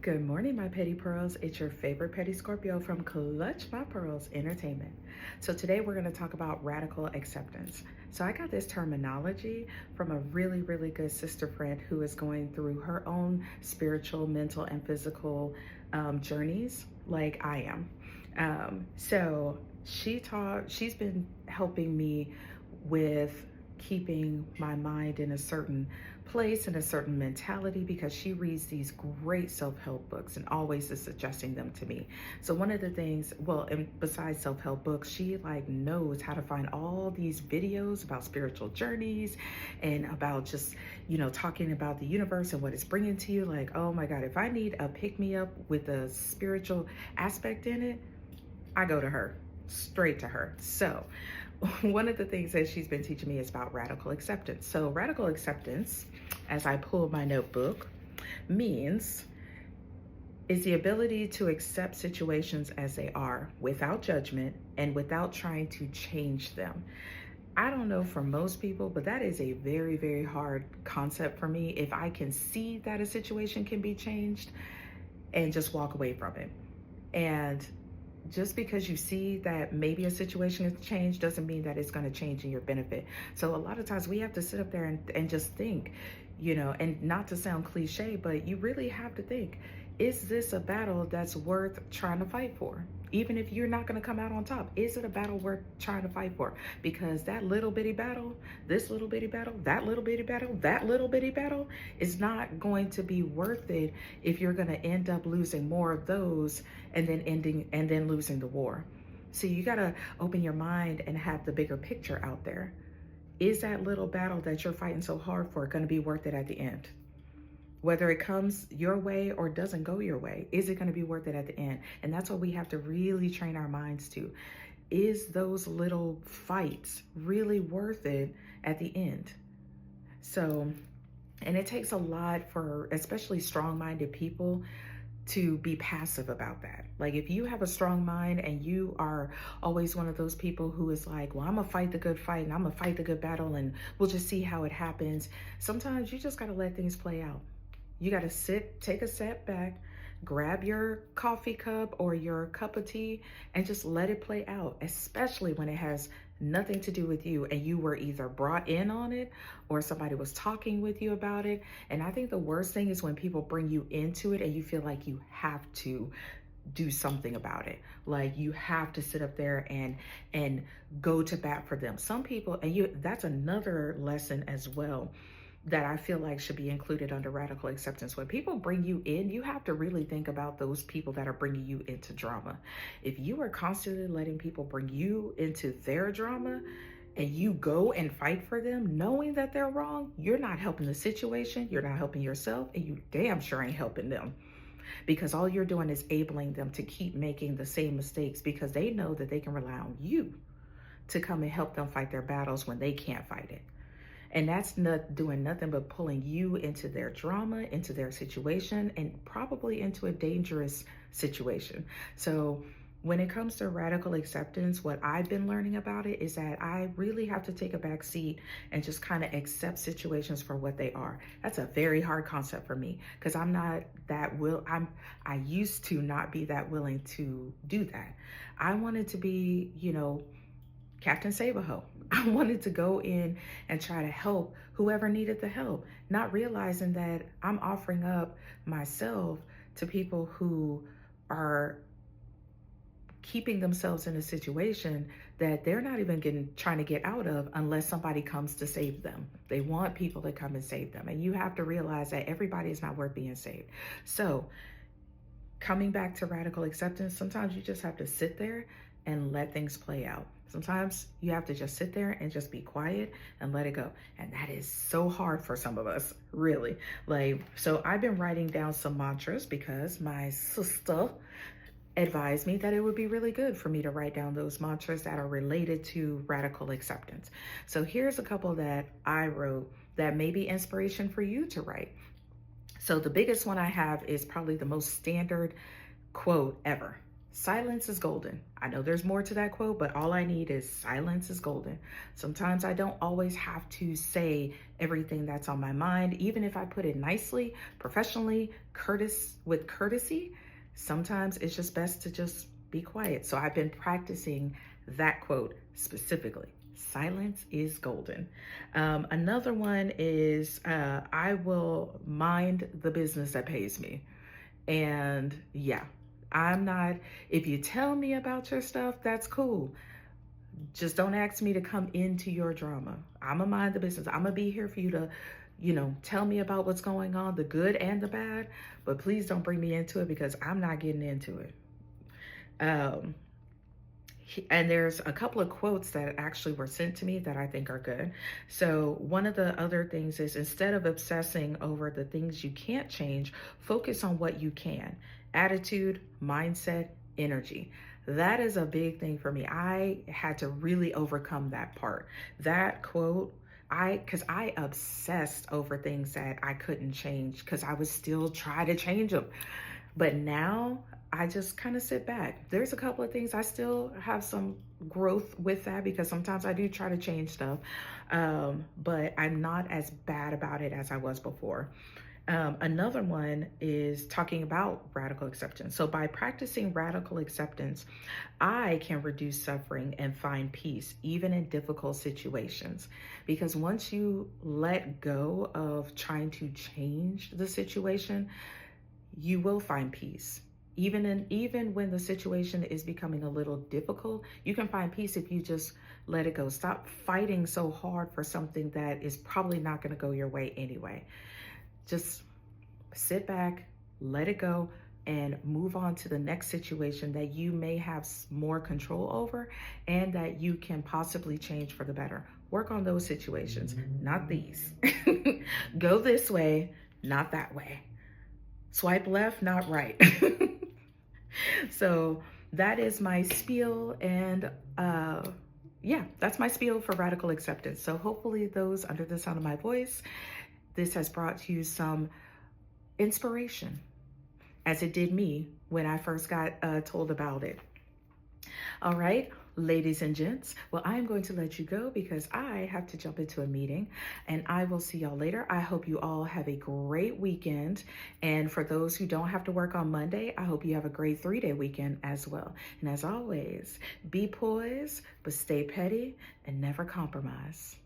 Good morning, my petty pearls. It's your favorite petty Scorpio from Clutch My Pearls Entertainment. So, today we're going to talk about radical acceptance. So, I got this terminology from a really, really good sister friend who is going through her own spiritual, mental, and physical journeys like I am. She's been helping me with keeping my mind in a certain place and a certain mentality because she reads these great self-help books and always is suggesting them to me. So one of the things, well, and besides self-help books, she like knows how to find all these videos about spiritual journeys and about just, talking about the universe and what it's bringing to you. Like, oh my God, if I need a pick-me-up with a spiritual aspect in it, I go to her, straight to her. So one of the things that she's been teaching me is about radical acceptance. So radical acceptance, as I pull my notebook, means is the ability to accept situations as they are without judgment and without trying to change them. I don't know for most people, but that is a very, very hard concept for me. If I can see that a situation can be changed and just walk away from it. And just because you see that maybe a situation has changed doesn't mean that it's going to change in your benefit. So a lot of times we have to sit up there and just think, and not to sound cliche, but you really have to think, is this a battle that's worth trying to fight for? Even if you're not going to come out on top, is it a battle worth trying to fight for? Because that little bitty battle, this little bitty battle, that little bitty battle, that little bitty battle is not going to be worth it if you're going to end up losing more of those and then losing the war. So you got to open your mind and have the bigger picture out there. Is that little battle that you're fighting so hard for going to be worth it at the end? Whether it comes your way or doesn't go your way, is it going to be worth it at the end? And that's what we have to really train our minds to. Is those little fights really worth it at the end? So, and it takes a lot for especially strong-minded people to be passive about that. Like if you have a strong mind and you are always one of those people who is like, well, I'm gonna fight the good fight and I'm gonna fight the good battle and we'll just see how it happens. Sometimes you just gotta let things play out. You got to sit, take a step back, grab your coffee cup or your cup of tea and just let it play out, especially when it has nothing to do with you and you were either brought in on it or somebody was talking with you about it. And I think the worst thing is when people bring you into it and you feel like you have to do something about it. Like you have to sit up there and go to bat for them. Some people, and that's another lesson as well that I feel like should be included under radical acceptance. When people bring you in, you have to really think about those people that are bringing you into drama. If you are constantly letting people bring you into their drama and you go and fight for them, knowing that they're wrong, you're not helping the situation, you're not helping yourself, and you damn sure ain't helping them. Because all you're doing is enabling them to keep making the same mistakes because they know that they can rely on you to come and help them fight their battles when they can't fight it. And that's not doing nothing but pulling you into their drama, into their situation, and probably into a dangerous situation. So when it comes to radical acceptance, what I've been learning about it is that I really have to take a back seat and just kind of accept situations for what they are. That's a very hard concept for me because I'm not that I used to not be that willing to do that. I wanted to be, Captain Save-A-Ho. I wanted to go in and try to help whoever needed the help, not realizing that I'm offering up myself to people who are keeping themselves in a situation that they're not even trying to get out of unless somebody comes to save them. They want people to come and save them. And you have to realize that everybody is not worth being saved. So coming back to radical acceptance, sometimes you just have to sit there and let things play out. Sometimes you have to just sit there and just be quiet and let it go. And that is so hard for some of us, really. So I've been writing down some mantras because my sister advised me that it would be really good for me to write down those mantras that are related to radical acceptance. So here's a couple that I wrote that may be inspiration for you to write. So the biggest one I have is probably the most standard quote ever. Silence is golden. I know there's more to that quote, but all I need is silence is golden. Sometimes I don't always have to say everything that's on my mind, even if I put it nicely, professionally, with courtesy. Sometimes it's just best to just be quiet. So I've been practicing that quote specifically. Silence is golden. Another one is I will mind the business that pays me. And yeah, I'm not, if you tell me about your stuff, that's cool. Just don't ask me to come into your drama. I'm going to mind the business. I'm going to be here for you to, tell me about what's going on, the good and the bad, but please don't bring me into it because I'm not getting into it. Um, and there's a couple of quotes that actually were sent to me that I think are good. So one of the other things is, instead of obsessing over the things you can't change, focus on what you can. Attitude, mindset, energy. That is a big thing for me. I had to really overcome that part. That quote, because I obsessed over things that I couldn't change because I was still trying to change them. But now I just kind of sit back. There's a couple of things I still have some growth with that because sometimes I do try to change stuff, but I'm not as bad about it as I was before. Another one is talking about radical acceptance. So by practicing radical acceptance, I can reduce suffering and find peace, even in difficult situations. Because once you let go of trying to change the situation, you will find peace. Even when the situation is becoming a little difficult, you can find peace if you just let it go. Stop fighting so hard for something that is probably not going to go your way anyway. Just sit back, let it go, and move on to the next situation that you may have more control over and that you can possibly change for the better. Work on those situations, not these. Go this way, not that way. Swipe left, not right. So that is my spiel, and yeah, that's my spiel for radical acceptance. So hopefully those under the sound of my voice, this has brought you some inspiration, as it did me when I first got told about it. All right, ladies and gents, well, I'm going to let you go because I have to jump into a meeting, and I will see y'all later. I hope you all have a great weekend. And for those who don't have to work on Monday, I hope you have a great 3-day weekend as well. And as always, be poised, but stay petty and never compromise.